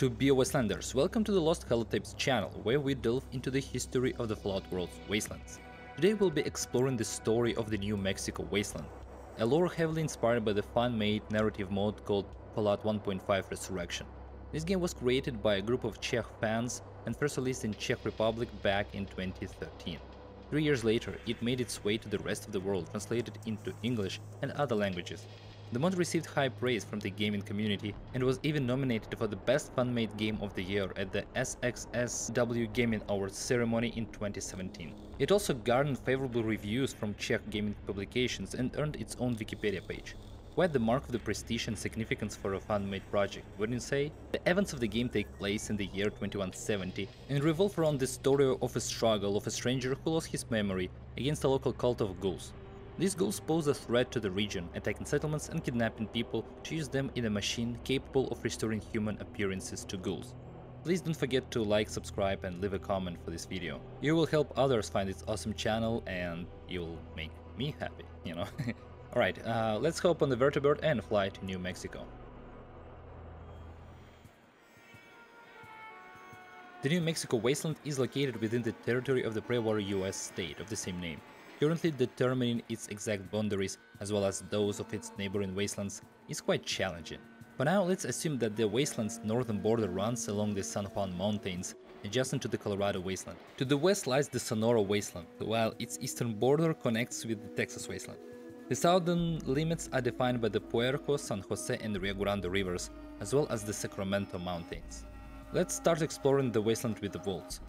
to be Wastelanders, welcome to the Lost Holotapes channel, where we delve into the history of the Fallout world's wastelands. Today we'll be exploring the story of the New Mexico Wasteland, a lore heavily inspired by the fan-made narrative mode called Fallout 1.5 Resurrection. This game was created by a group of Czech fans and first released in Czech Republic back in 2013. 3 years later, it made its way to the rest of the world, translated into English and other languages. The mod received high praise from the gaming community and was even nominated for the Best Fan-Made Game of the Year at the SXSW Gaming Awards ceremony in 2017. It also garnered favorable reviews from Czech gaming publications and earned its own Wikipedia page. Quite the mark of the prestige and significance for a fan-made project, wouldn't you say? The events of the game take place in the year 2170 and revolve around the story of a struggle of a stranger who lost his memory against a local cult of ghouls. These ghouls pose a threat to the region, attacking settlements and kidnapping people to use them in a machine capable of restoring human appearances to ghouls. Please don't forget to like, subscribe and leave a comment for this video. You will help others find this awesome channel and you'll make me happy, you know. Alright, let's hop on the vertibird and fly to New Mexico. The New Mexico Wasteland is located within the territory of the pre-war US state of the same name, currently determining its exact boundaries as well as those of its neighboring wastelands is quite challenging. For now, let's assume that the wasteland's northern border runs along the San Juan Mountains, adjacent to the Colorado Wasteland. To the west lies the Sonora Wasteland, while its eastern border connects with the Texas Wasteland. The southern limits are defined by the Puerco, San Jose and Rio Grande rivers, as well as the Sacramento Mountains. Let's start exploring the wasteland with the vaults.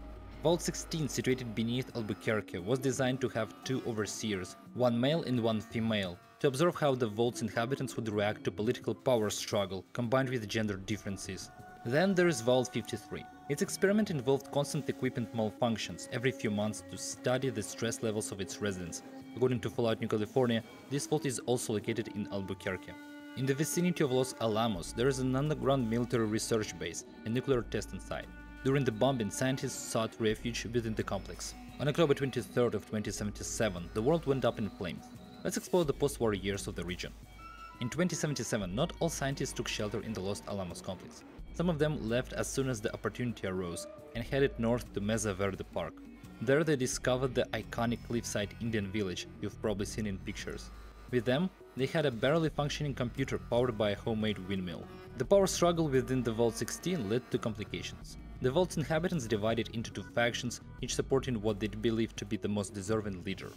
Vault 16, situated beneath Albuquerque, was designed to have two overseers, one male and one female, to observe how the vault's inhabitants would react to political power struggle combined with gender differences. Then there is Vault 53. Its experiment involved constant equipment malfunctions every few months to study the stress levels of its residents. According to Fallout New California, this vault is also located in Albuquerque. In the vicinity of Los Alamos, there is an underground military research base, a nuclear testing site. During the bombing, scientists sought refuge within the complex. On October 23rd of 2077, the world went up in flames. Let's explore the post-war years of the region. In 2077, not all scientists took shelter in the Los Alamos complex. Some of them left as soon as the opportunity arose and headed north to Mesa Verde Park. There they discovered the iconic cliffside Indian village you've probably seen in pictures. With them, they had a barely functioning computer powered by a homemade windmill. The power struggle within the Vault 16 led to complications. The Vault's inhabitants divided into two factions, each supporting what they believed to be the most deserving leader.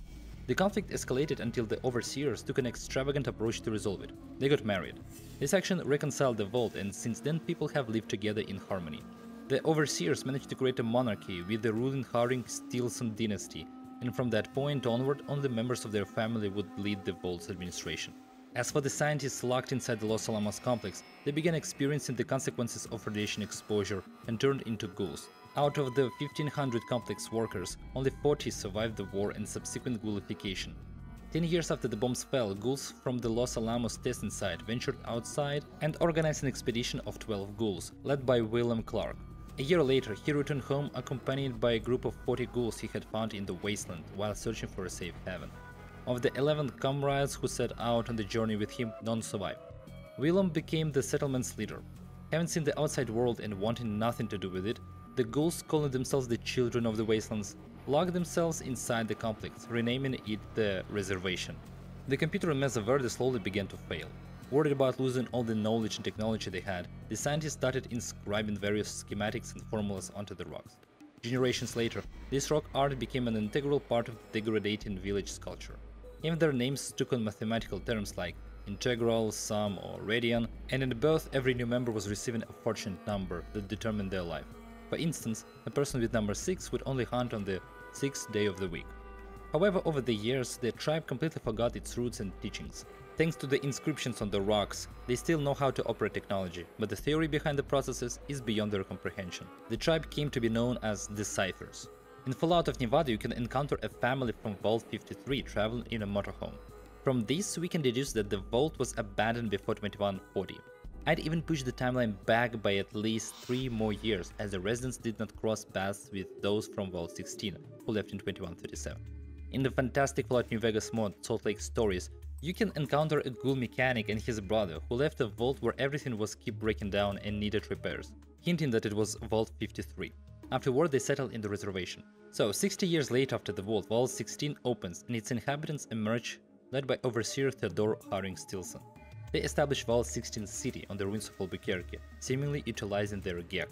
The conflict escalated until the Overseers took an extravagant approach to resolve it. They got married. This action reconciled the Vault, and since then people have lived together in harmony. The Overseers managed to create a monarchy with the ruling Haring-Stilson dynasty, and from that point onward, only members of their family would lead the Vault's administration. As for the scientists locked inside the Los Alamos complex, they began experiencing the consequences of radiation exposure and turned into ghouls. Out of the 1,500 complex workers, only 40 survived the war and subsequent ghoulification. 10 years after the bombs fell, ghouls from the Los Alamos testing site ventured outside and organized an expedition of 12 ghouls, led by William Clark. A year later, he returned home accompanied by a group of 40 ghouls he had found in the wasteland while searching for a safe haven. Of the 11 comrades who set out on the journey with him, none survived. William became the settlement's leader. Having seen the outside world and wanting nothing to do with it, the ghouls, calling themselves the Children of the Wastelands, locked themselves inside the complex, renaming it the Reservation. The computer in Mesa Verde slowly began to fail. Worried about losing all the knowledge and technology they had, the scientists started inscribing various schematics and formulas onto the rocks. Generations later, this rock art became an integral part of the degrading village sculpture. Even their names took on mathematical terms like integral, sum or radian, and in birth every new member was receiving a fortunate number that determined their life. For instance, a person with number 6 would only hunt on the 6th day of the week. However, over the years, the tribe completely forgot its roots and teachings. Thanks to the inscriptions on the rocks, they still know how to operate technology, but the theory behind the processes is beyond their comprehension. The tribe came to be known as the Ciphers. In Fallout of Nevada, you can encounter a family from Vault 53 traveling in a motorhome. From this, we can deduce that the vault was abandoned before 2140. I'd even push the timeline back by at least 3 more years, as the residents did not cross paths with those from Vault 16, who left in 2137. In the fantastic Fallout New Vegas mod Salt Lake Stories, you can encounter a ghoul mechanic and his brother, who left a vault where everything was kept breaking down and needed repairs. hinting that it was Vault 53. Afterward, they settled in the reservation. So, 60 years later after the vault, Vault 16 opens and its inhabitants emerge, led by overseer Theodore Haring Stilson. They establish Vault 16 city on the ruins of Albuquerque, seemingly utilizing their gear.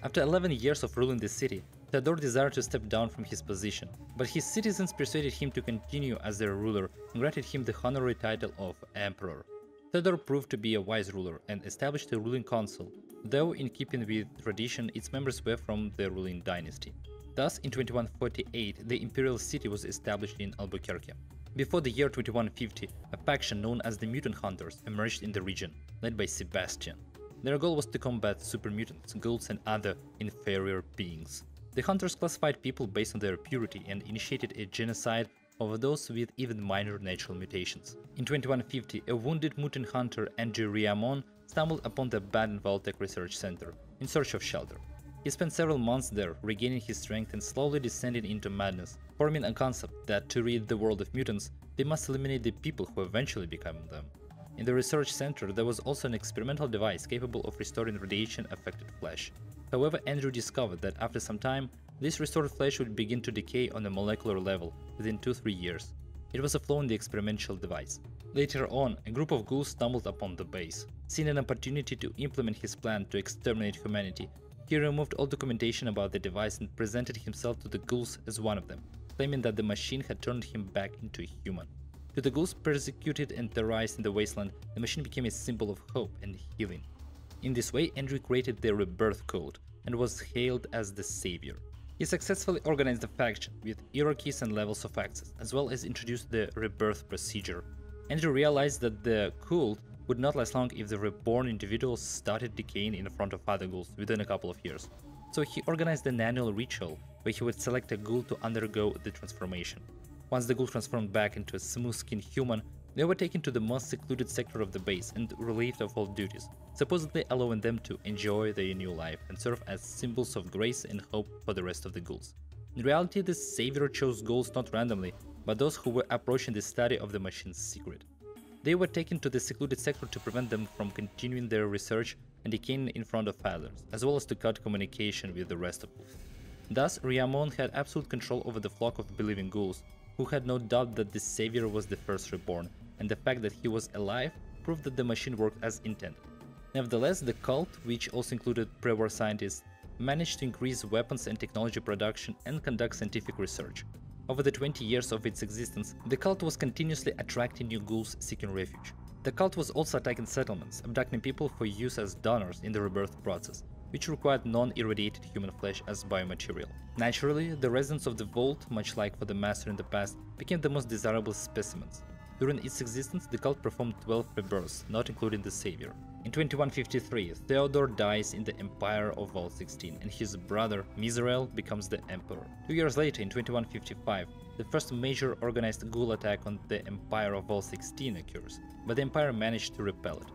After 11 years of ruling the city, Theodore desired to step down from his position, but his citizens persuaded him to continue as their ruler and granted him the honorary title of Emperor. Theodore proved to be a wise ruler and established a ruling council, though in keeping with tradition its members were from the ruling dynasty. Thus, in 2148, the imperial city was established in Albuquerque. Before the year 2150, a faction known as the Mutant Hunters emerged in the region, led by Sebastian. Their goal was to combat super mutants, ghouls and other inferior beings. The Hunters classified people based on their purity and initiated a genocide of those with even minor natural mutations. In 2150, a wounded mutant hunter, Andrew Riamon, stumbled upon the abandoned Vault-Tec Research Center in search of shelter. He spent several months there, regaining his strength and slowly descending into madness, forming a concept that to rid the world of mutants, they must eliminate the people who eventually become them. In the research center, there was also an experimental device capable of restoring radiation-affected flesh. However, Andrew discovered that after some time, this restored flesh would begin to decay on a molecular level within 2-3 years. It was a flaw in the experimental device. Later on, a group of ghouls stumbled upon the base. Seeing an opportunity to implement his plan to exterminate humanity, he removed all documentation about the device and presented himself to the ghouls as one of them, claiming that the machine had turned him back into a human. To the ghouls persecuted and terrorized in the Wasteland, the machine became a symbol of hope and healing. In this way, Andrew created the Rebirth Code and was hailed as the savior. He successfully organized the faction with hierarchies and levels of access, as well as introduced the Rebirth procedure. Andrew realized that the cult would not last long if the reborn individuals started decaying in front of other ghouls within a couple of years. So he organized an annual ritual where he would select a ghoul to undergo the transformation. Once the ghoul transformed back into a smooth-skinned human, they were taken to the most secluded sector of the base and relieved of all duties, supposedly allowing them to enjoy their new life and serve as symbols of grace and hope for the rest of the ghouls. In reality, the savior chose ghouls not randomly, but those who were approaching the study of the machine's secret. They were taken to the secluded sector to prevent them from continuing their research and decaying in front of others, as well as to cut communication with the rest of ghouls. Thus, Riamon had absolute control over the flock of believing ghouls, who had no doubt that the savior was the first reborn, and the fact that he was alive proved that the machine worked as intended. Nevertheless, the cult, which also included pre-war scientists, managed to increase weapons and technology production and conduct scientific research. Over the 20 years of its existence, the cult was continuously attracting new ghouls seeking refuge. The cult was also attacking settlements, abducting people for use as donors in the rebirth process, which required non-irradiated human flesh as biomaterial. Naturally, the residents of the vault, much like for the Master in the past, became the most desirable specimens. During its existence, the cult performed 12 rebirths, not including the savior. In 2153, Theodore dies in the Empire of Vault 16, and his brother, Misrael, becomes the Emperor. 2 years later, in 2155, the first major organized ghoul attack on the Empire of Vault 16 occurs, but the Empire managed to repel it.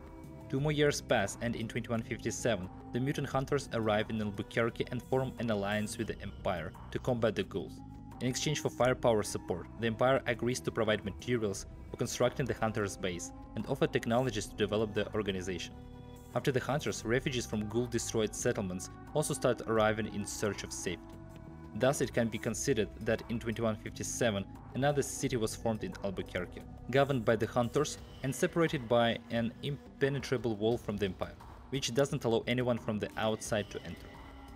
2 more years pass, and in 2157, the mutant hunters arrive in Albuquerque and form an alliance with the Empire to combat the ghouls. In exchange for firepower support, the Empire agrees to provide materials for constructing the Hunters' base and offer technologies to develop the organization. After the Hunters, refugees from ghoul-destroyed settlements also start arriving in search of safety. Thus, it can be considered that in 2157, another city was formed in Albuquerque, governed by the Hunters and separated by an impenetrable wall from the Empire, which doesn't allow anyone from the outside to enter.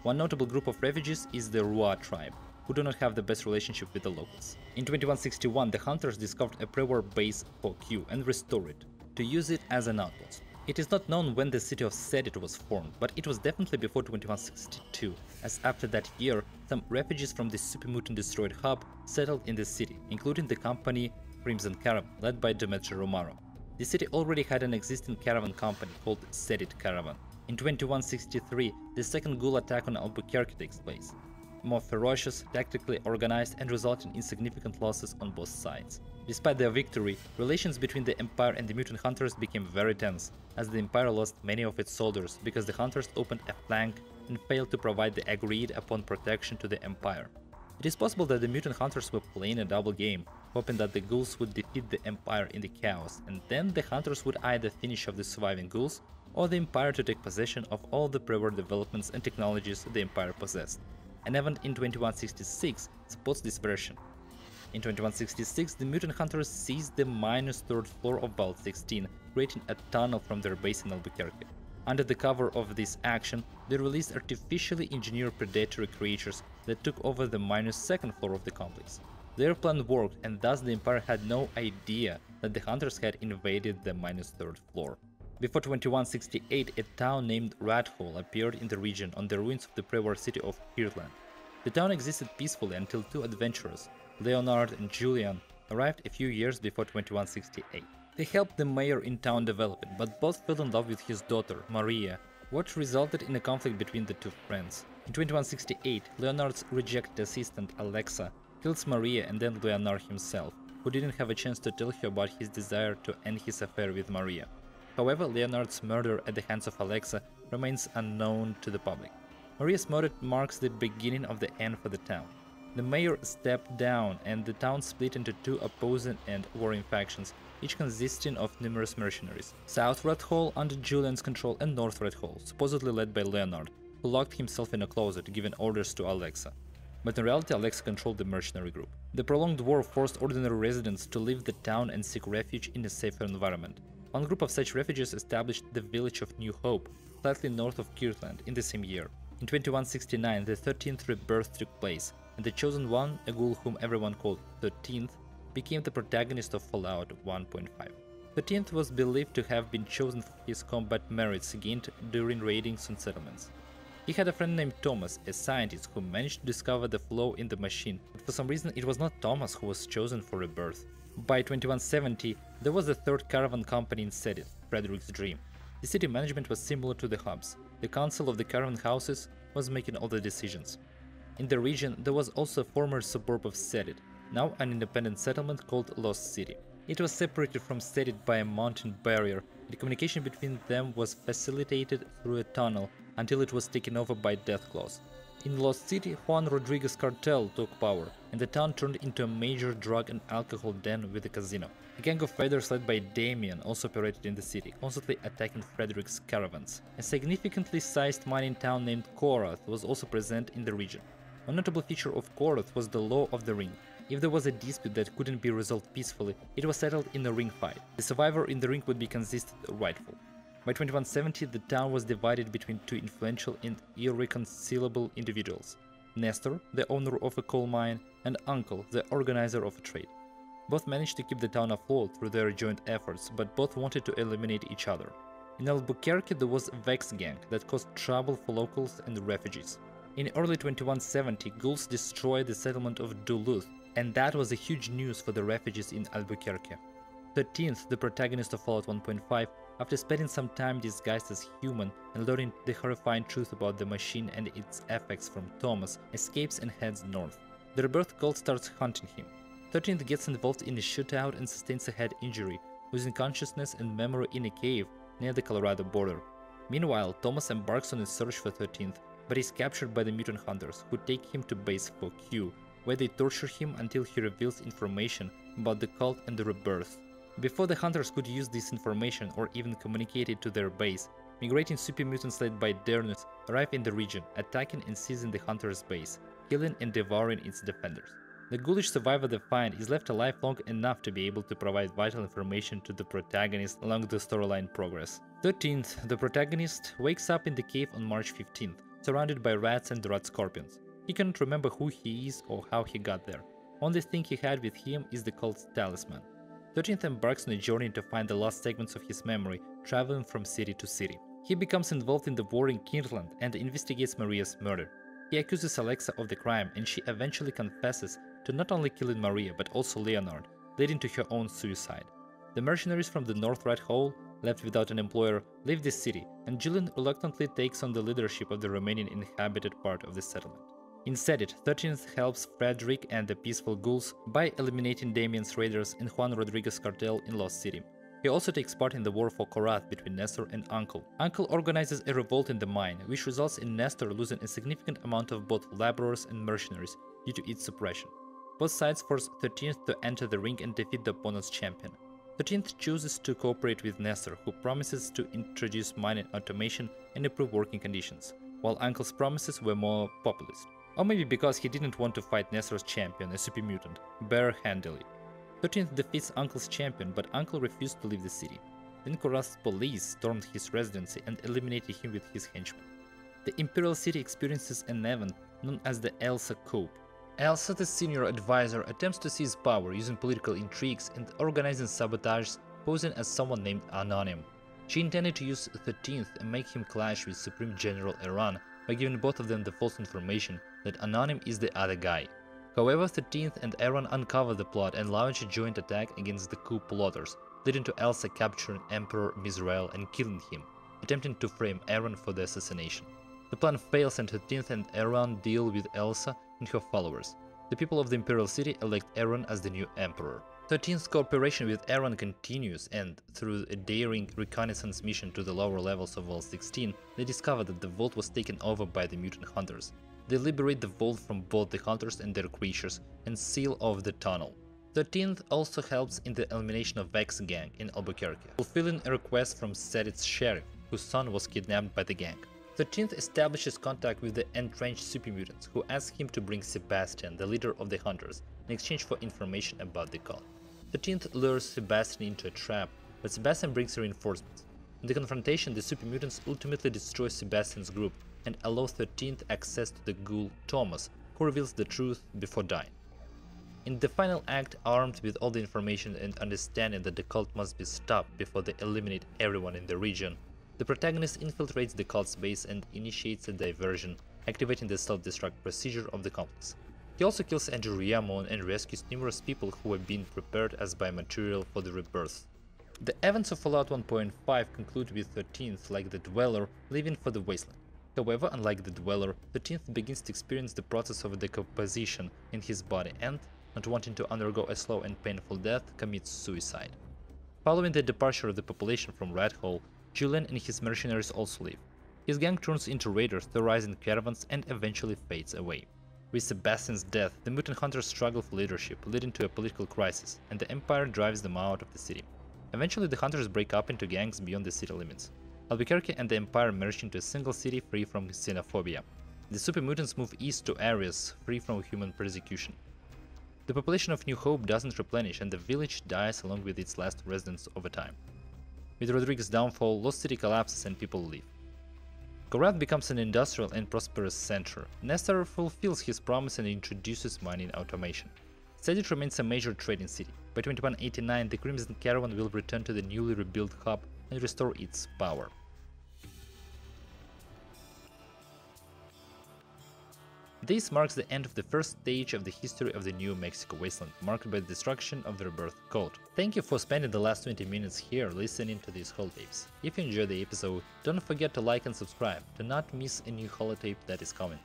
One notable group of refugees is the Rua tribe, who do not have the best relationship with the locals. In 2161, the Hunters discovered a pre-war base for Q and restored it, to use it as an outpost. It is not known when the city of Sedit was formed, but it was definitely before 2162, as after that year, some refugees from the super-mutant destroyed hub settled in the city, including the company Crimson Caravan, led by Demetri Romaro. The city already had an existing caravan company called Sedit Caravan. In 2163, the second ghoul attack on Albuquerque takes place, more ferocious, tactically organized, and resulting in significant losses on both sides. Despite their victory, relations between the Empire and the mutant hunters became very tense, as the Empire lost many of its soldiers because the hunters opened a flank and failed to provide the agreed-upon protection to the Empire. It is possible that the mutant hunters were playing a double game, hoping that the ghouls would defeat the Empire in the chaos, and then the hunters would either finish off the surviving ghouls, or the Empire to take possession of all the pre-war developments and technologies the Empire possessed. An event in 2166 supports this version. In 2166, the mutant hunters seized the -3rd floor of Vault 16, creating a tunnel from their base in Albuquerque. Under the cover of this action, they released artificially engineered predatory creatures that took over the -2nd floor of the complex. Their plan worked, and thus the Empire had no idea that the hunters had invaded the -3rd floor. Before 2168, a town named Rat Hole appeared in the region on the ruins of the pre-war city of Kirtland. The town existed peacefully until two adventurers, Leonard and Julian, arrived a few years before 2168. They helped the mayor in town develop it, but both fell in love with his daughter, Maria, what resulted in a conflict between the two friends. In 2168, Leonard's rejected assistant, Alexa, kills Maria and then Leonard himself, who didn't have a chance to tell her about his desire to end his affair with Maria. However, Leonard's murder at the hands of Alexa remains unknown to the public. Maria's murder marks the beginning of the end for the town. The mayor stepped down and the town split into two opposing and warring factions, each consisting of numerous mercenaries. South Red Hole under Julian's control and North Red Hole, supposedly led by Leonard, who locked himself in a closet, giving orders to Alexa. But in reality, Alexa controlled the mercenary group. The prolonged war forced ordinary residents to leave the town and seek refuge in a safer environment. One group of such refugees established the village of New Hope, slightly north of Kirtland, in the same year. In 2169, the 13th rebirth took place, and the Chosen One, a ghoul whom everyone called 13th, became the protagonist of Fallout 1.5. 13th was believed to have been chosen for his combat merits gained during raidings on settlements. He had a friend named Thomas, a scientist who managed to discover the flaw in the machine, but for some reason it was not Thomas who was chosen for rebirth. By 2170, there was a third caravan company in Sedit, Frederick's Dream. The city management was similar to the hubs. The council of the caravan houses was making all the decisions. In the region, there was also a former suburb of Sedit, now an independent settlement called Lost City. It was separated from Sedit by a mountain barrier, and the communication between them was facilitated through a tunnel until it was taken over by Deathclaws. In Lost City, Juan Rodriguez cartel took power, and the town turned into a major drug and alcohol den with a casino. A gang of raiders led by Damien also operated in the city, constantly attacking Frederick's caravans. A significantly sized mining town named Korath was also present in the region. One notable feature of Korath was the law of the ring. If there was a dispute that couldn't be resolved peacefully, it was settled in a ring fight. The survivor in the ring would be considered rightful. By 2170, the town was divided between two influential and irreconcilable individuals: Nestor, the owner of a coal mine, and Uncle, the organizer of a trade. Both managed to keep the town afloat through their joint efforts, but both wanted to eliminate each other. In Albuquerque, there was a Vex gang that caused trouble for locals and refugees. In early 2170, ghouls destroyed the settlement of Duluth, and that was a huge news for the refugees in Albuquerque. 13th, the protagonist of Fallout 1.5, after spending some time disguised as human and learning the horrifying truth about the machine and its effects from Thomas, escapes and heads north. The Rebirth cult starts hunting him. 13th gets involved in a shootout and sustains a head injury, losing consciousness and memory in a cave near the Colorado border. Meanwhile, Thomas embarks on a search for 13th, but is captured by the mutant hunters, who take him to Base 4Q, where they torture him until he reveals information about the cult and the Rebirth. Before the hunters could use this information or even communicate it to their base, migrating super mutants led by Dernus arrive in the region, attacking and seizing the hunters' base, killing and devouring its defenders. The ghoulish survivor they find is left alive long enough to be able to provide vital information to the protagonist along the storyline progress. 13th, the protagonist, wakes up in the cave on March 15th, surrounded by rats and rat scorpions. He cannot remember who he is or how he got there. Only thing he had with him is the cult's talisman. 13th embarks on a journey to find the lost segments of his memory, traveling from city to city. He becomes involved in the war in Kirtland and investigates Maria's murder. He accuses Alexa of the crime, and she eventually confesses to not only killing Maria but also Leonard, leading to her own suicide. The mercenaries from the North Red Hole, left without an employer, leave the city, and Julian reluctantly takes on the leadership of the remaining inhabited part of the settlement. In Sedit, 13th helps Frederick and the peaceful ghouls by eliminating Damien's raiders and Juan Rodriguez cartel in Lost City. He also takes part in the war for Korath between Nestor and Uncle. Uncle organizes a revolt in the mine, which results in Nestor losing a significant amount of both laborers and mercenaries, due to its suppression. Both sides force 13th to enter the ring and defeat the opponent's champion. 13th chooses to cooperate with Nestor, who promises to introduce mining automation and improve working conditions, while Uncle's promises were more populist. Or maybe because he didn't want to fight Nestor's champion, a super mutant, bare-handedly. 13th defeats Uncle's champion, but Uncle refused to leave the city. Then Korath's police stormed his residency and eliminated him with his henchmen. The Imperial City experiences an event known as the Elsa Coup. Elsa, the senior advisor, attempts to seize power using political intrigues and organizing sabotage, posing as someone named Anonym. She intended to use 13th and make him clash with Supreme General Iran by giving both of them the false information that Anonym is the other guy. However, 13th and Aaron uncover the plot and launch a joint attack against the coup plotters, leading to Elsa capturing Emperor Mizrael and killing him, attempting to frame Aaron for the assassination. The plan fails and 13th and Aaron deal with Elsa and her followers. The people of the Imperial City elect Aaron as the new emperor. 13th's cooperation with Aaron continues, and through a daring reconnaissance mission to the lower levels of Vault 16, they discover that the vault was taken over by the mutant hunters. They liberate the vault from both the hunters and their creatures and seal off the tunnel. 13th also helps in the elimination of Vex gang in Albuquerque, fulfilling a request from Sedit's sheriff, whose son was kidnapped by the gang. 13th establishes contact with the entrenched super mutants, who ask him to bring Sebastian, the leader of the hunters, in exchange for information about the cult. 13th lures Sebastian into a trap, but Sebastian brings reinforcements. In the confrontation, the super mutants ultimately destroy Sebastian's group and allow 13th access to the ghoul Thomas, who reveals the truth before dying. In the final act, armed with all the information and understanding that the cult must be stopped before they eliminate everyone in the region, the protagonist infiltrates the cult's base and initiates a diversion, activating the self-destruct procedure of the complex. He also kills Andrew Riamon and rescues numerous people who were being prepared as biomaterial for the rebirth. The events of Fallout 1.5 conclude with 13th, like the Dweller, leaving for the Wasteland. However, unlike the Dweller, 13th begins to experience the process of decomposition in his body and, not wanting to undergo a slow and painful death, commits suicide. Following the departure of the population from Red Hole, Julian and his mercenaries also leave. His gang turns into raiders, terrorizing caravans, and eventually fades away. With Sebastian's death, the mutant hunters struggle for leadership, leading to a political crisis, and the Empire drives them out of the city. Eventually, the hunters break up into gangs beyond the city limits. Albuquerque and the Empire merge into a single city free from xenophobia. The super mutants move east to areas free from human persecution. The population of New Hope doesn't replenish, and the village dies along with its last residents over time. With Rodriguez's downfall, Lost City collapses and people leave. Korath becomes an industrial and prosperous center. Nestor fulfills his promise and introduces mining automation. Sedit remains a major trading city. By 2189, the Crimson Caravan will return to the newly rebuilt hub and restore its power. This marks the end of the first stage of the history of the New Mexico Wasteland, marked by the destruction of the Rebirth Code. Thank you for spending the last 20 minutes here listening to these holotapes. If you enjoyed the episode, don't forget to like and subscribe to not miss a new holotape that is coming.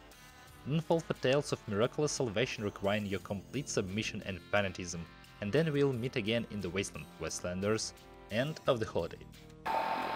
Don't fall for tales of miraculous salvation requiring your complete submission and fanatism, and then we'll meet again in the Wasteland, Wastelanders, end of the holotape.